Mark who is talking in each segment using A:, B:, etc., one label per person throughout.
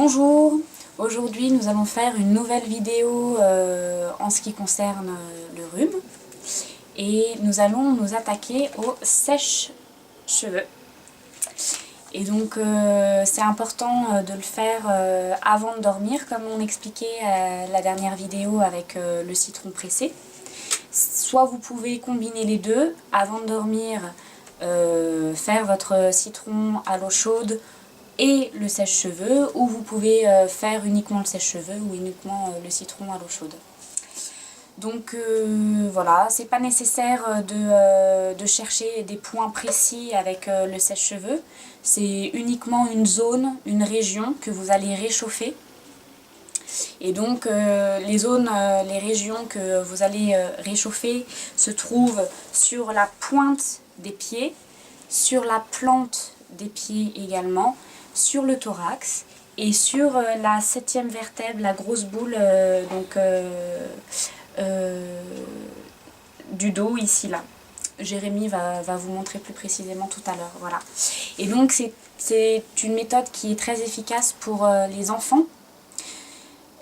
A: Bonjour, aujourd'hui nous allons faire une nouvelle vidéo en ce qui concerne le rhume et nous allons nous attaquer au sèche-cheveux. Et donc c'est important de le faire avant de dormir, comme on expliquait la dernière vidéo avec le citron pressé. Soit vous pouvez combiner les deux, avant de dormir faire votre citron à l'eau chaude et le sèche-cheveux, ou vous pouvez faire uniquement le sèche-cheveux ou uniquement le citron à l'eau chaude. Donc voilà, c'est pas nécessaire de chercher des points précis avec le sèche-cheveux, c'est uniquement une zone, une région que vous allez réchauffer. Et donc les régions que vous allez réchauffer se trouvent sur la pointe des pieds, sur la plante des pieds également, sur le thorax et sur la 7e vertèbre, la grosse boule du dos ici là. Jérémy va vous montrer plus précisément tout à l'heure. Voilà. Et donc c'est une méthode qui est très efficace pour les enfants.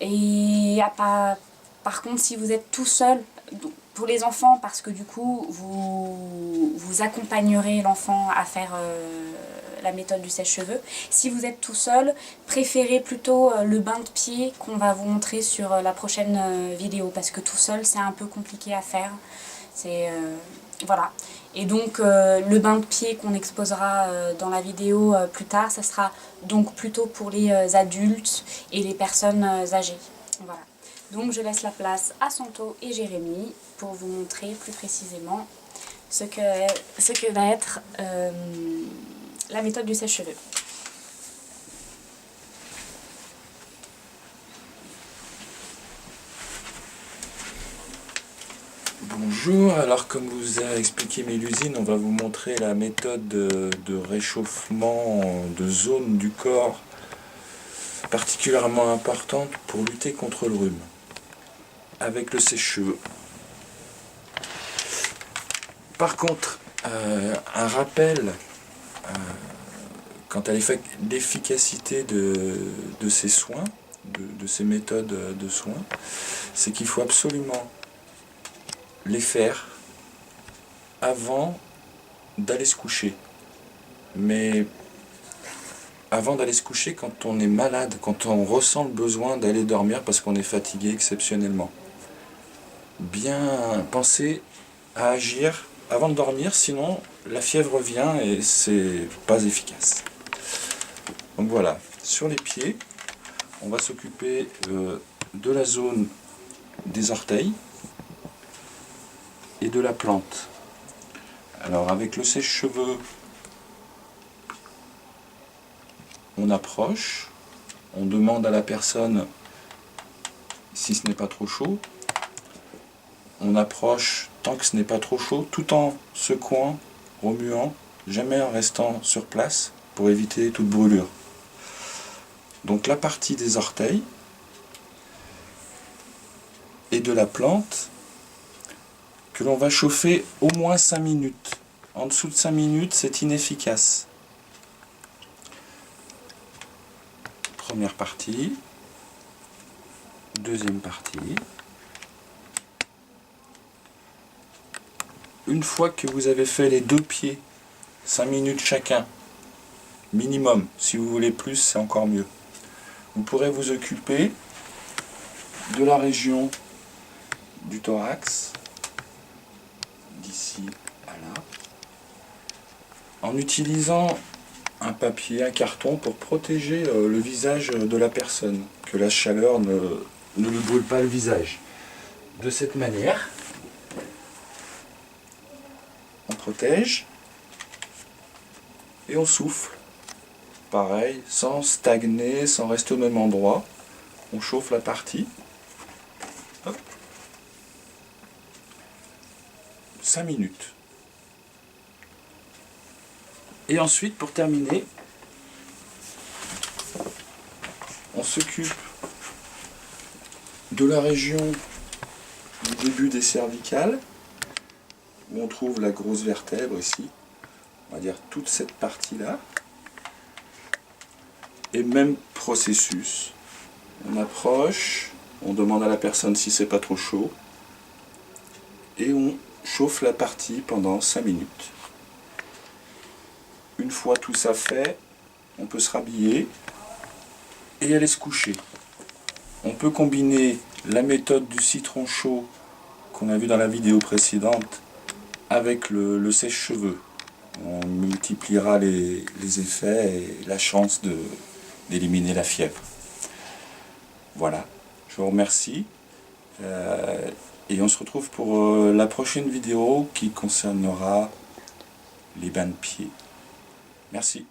A: Et par contre, si vous êtes tout seul, pour les enfants, parce que du coup vous accompagnerez l'enfant à faire la méthode du sèche-cheveux. Si vous êtes tout seul, préférez plutôt le bain de pied qu'on va vous montrer sur la prochaine vidéo, parce que tout seul c'est un peu compliqué à faire. Voilà. Et donc le bain de pied qu'on exposera dans la vidéo plus tard, ça sera donc plutôt pour les adultes et les personnes âgées. Voilà. Donc je laisse la place à Santo et Jérémy pour vous montrer plus précisément ce que va être la méthode du sèche-cheveux.
B: Bonjour, alors comme vous a expliqué Mélusine, on va vous montrer la méthode de réchauffement de zones du corps particulièrement importante pour lutter contre le rhume, avec le sèche-cheveux. Par contre, un rappel quant à l'efficacité de ces soins, de ces méthodes de soins, c'est qu'il faut absolument les faire avant d'aller se coucher. Mais avant d'aller se coucher, quand on est malade, quand on ressent le besoin d'aller dormir parce qu'on est fatigué exceptionnellement. Bien penser à agir avant de dormir, sinon la fièvre vient et c'est pas efficace. Donc voilà, sur les pieds, on va s'occuper de la zone des orteils et de la plante. Alors avec le sèche-cheveux, on approche, on demande à la personne si ce n'est pas trop chaud, on approche tant que ce n'est pas trop chaud, tout en secouant, remuant, jamais en restant sur place pour éviter toute brûlure. Donc la partie des orteils et de la plante que l'on va chauffer au moins 5 minutes. En dessous de 5 minutes, c'est inefficace. Première partie, deuxième partie. Une fois que vous avez fait les deux pieds, 5 minutes chacun, minimum, si vous voulez plus, c'est encore mieux. Vous pourrez vous occuper de la région du thorax, d'ici à là, en utilisant un papier, un carton pour protéger le visage de la personne, que la chaleur ne lui brûle pas le visage. De cette manière, on protège et on souffle. Pareil, sans stagner, sans rester au même endroit, on chauffe la partie. Hop. 5 minutes. Et ensuite, pour terminer, on s'occupe de la région du début des cervicales, où on trouve la grosse vertèbre ici, on va dire toute cette partie-là. Et même processus. On approche, on demande à la personne si c'est pas trop chaud. Et on chauffe la partie pendant 5 minutes. Une fois tout ça fait, on peut se rhabiller et aller se coucher. On peut combiner la méthode du citron chaud qu'on a vu dans la vidéo précédente avec le sèche-cheveux. On multipliera les effets et la chance d'éliminer la fièvre. Voilà, je vous remercie. Et on se retrouve pour la prochaine vidéo qui concernera les bains de pieds. Merci.